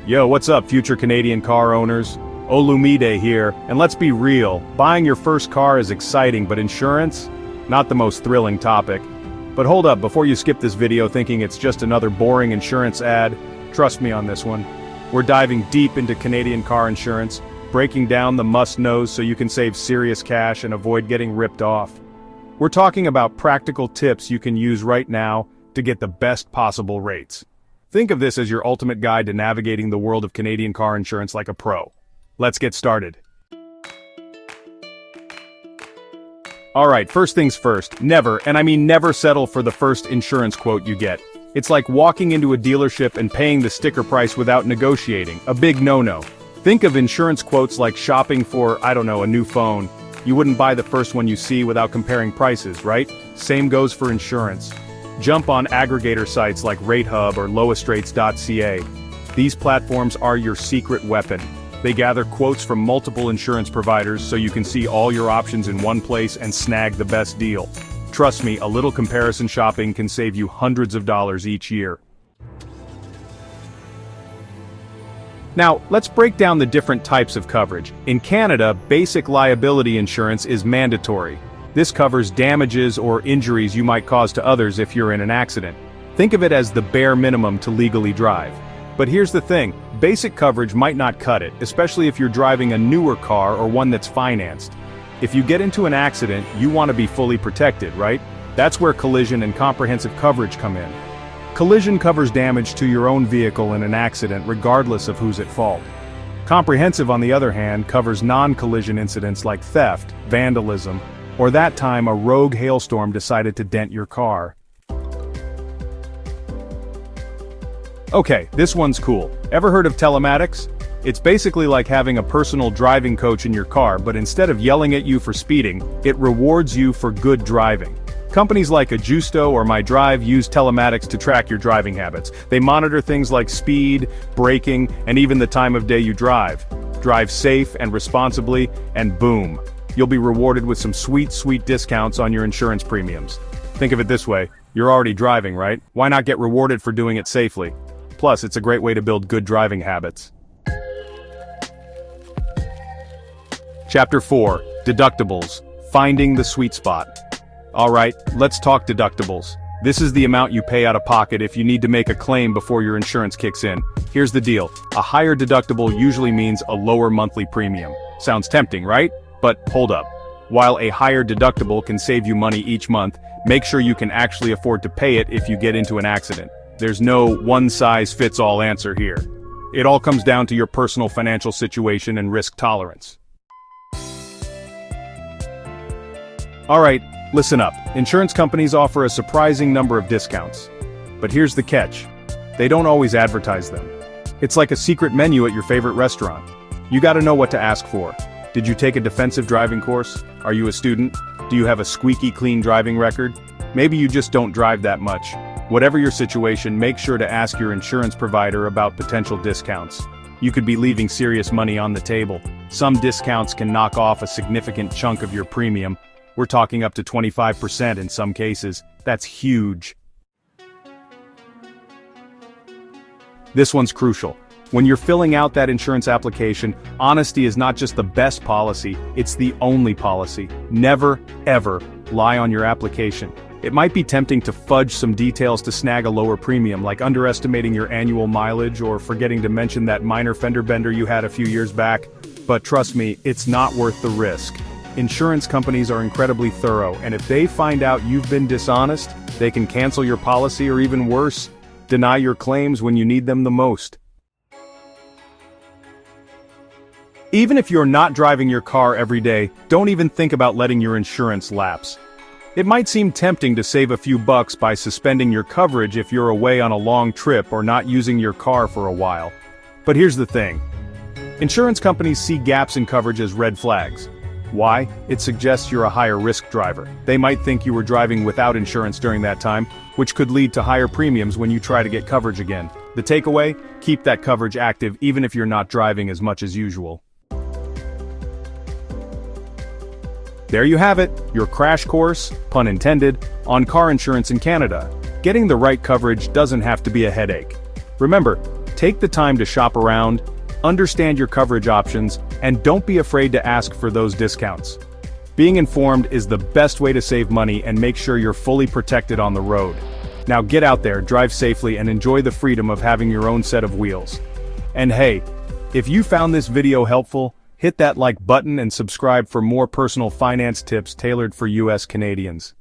Yo, what's up, future Canadian car owners? Olumide here, and let's be real, buying your first car is exciting, but insurance? Not the most thrilling topic. But hold up, before you skip this video thinking it's just another boring insurance ad, trust me on this one. We're diving deep into Canadian car insurance, breaking down the must-knows so you can save serious cash and avoid getting ripped off. We're talking about practical tips you can use right now to get the best possible rates. Think of this as your ultimate guide to navigating the world of Canadian car insurance like a pro. Let's get started. Alright, first things first, never, and I mean never settle for the first insurance quote you get. It's like walking into a dealership and paying the sticker price without negotiating, a big no-no. Think of insurance quotes like shopping for, I don't know, a new phone. You wouldn't buy the first one you see without comparing prices, right? Same goes for insurance. Jump on aggregator sites like RateHub or lowestrates.ca. These platforms are your secret weapon. They gather quotes from multiple insurance providers so you can see all your options in one place and snag the best deal. Trust me, a little comparison shopping can save you hundreds of dollars each year. Now, let's break down the different types of coverage. In Canada, basic liability insurance is mandatory. This covers damages or injuries you might cause to others if you're in an accident. Think of it as the bare minimum to legally drive. But here's the thing, basic coverage might not cut it, especially if you're driving a newer car or one that's financed. If you get into an accident, you want to be fully protected, right? That's where collision and comprehensive coverage come in. Collision covers damage to your own vehicle in an accident regardless of who's at fault. Comprehensive, on the other hand, covers non-collision incidents like theft, vandalism, or that time a rogue hailstorm decided to dent your car. Okay, this one's cool. Ever heard of telematics? It's basically like having a personal driving coach in your car, but instead of yelling at you for speeding, it rewards you for good driving. Companies like Ajusto or MyDrive use telematics to track your driving habits. They monitor things like speed, braking, and even the time of day you drive. Drive safe and responsibly, and boom. You'll be rewarded with some sweet discounts on your insurance premiums. Think of it this way, you're already driving, right? Why not get rewarded for doing it safely? Plus, it's a great way to build good driving habits. Chapter 4, Deductibles, Finding the Sweet Spot. Alright, let's talk deductibles. This is the amount you pay out of pocket if you need to make a claim before your insurance kicks in. Here's the deal, a higher deductible usually means a lower monthly premium. Sounds tempting, right? But hold up. While a higher deductible can save you money each month, make sure you can actually afford to pay it if you get into an accident. There's no one-size-fits-all answer here. It all comes down to your personal financial situation and risk tolerance. Alright, listen up. Insurance companies offer a surprising number of discounts. But here's the catch. They don't always advertise them. It's like a secret menu at your favorite restaurant. You gotta know what to ask for. Did you take a defensive driving course? Are you a student? Do you have a squeaky clean driving record? Maybe you just don't drive that much. Whatever your situation, make sure to ask your insurance provider about potential discounts. You could be leaving serious money on the table. Some discounts can knock off a significant chunk of your premium. We're talking up to 25% in some cases. That's huge. This one's crucial. When you're filling out that insurance application, honesty is not just the best policy, it's the only policy. Never, ever lie on your application. It might be tempting to fudge some details to snag a lower premium, like underestimating your annual mileage or forgetting to mention that minor fender bender you had a few years back. But trust me, it's not worth the risk. Insurance companies are incredibly thorough, and if they find out you've been dishonest, they can cancel your policy or even worse, deny your claims when you need them the most. Even if you're not driving your car every day, don't even think about letting your insurance lapse. It might seem tempting to save a few bucks by suspending your coverage if you're away on a long trip or not using your car for a while. But here's the thing. Insurance companies see gaps in coverage as red flags. Why? It suggests you're a higher risk driver. They might think you were driving without insurance during that time, which could lead to higher premiums when you try to get coverage again. The takeaway? Keep that coverage active even if you're not driving as much as usual. There you have it, your crash course, pun intended, on car insurance in Canada. Getting the right coverage doesn't have to be a headache. Remember, Take the time to shop around, understand your coverage options, and don't be afraid to ask for those discounts. Being informed is the best way to save money and make sure you're fully protected on the road. Now get out there, drive safely, and enjoy the freedom of having your own set of wheels. And hey, if you found this video helpful, hit that like button and subscribe for more personal finance tips tailored for US Canadians.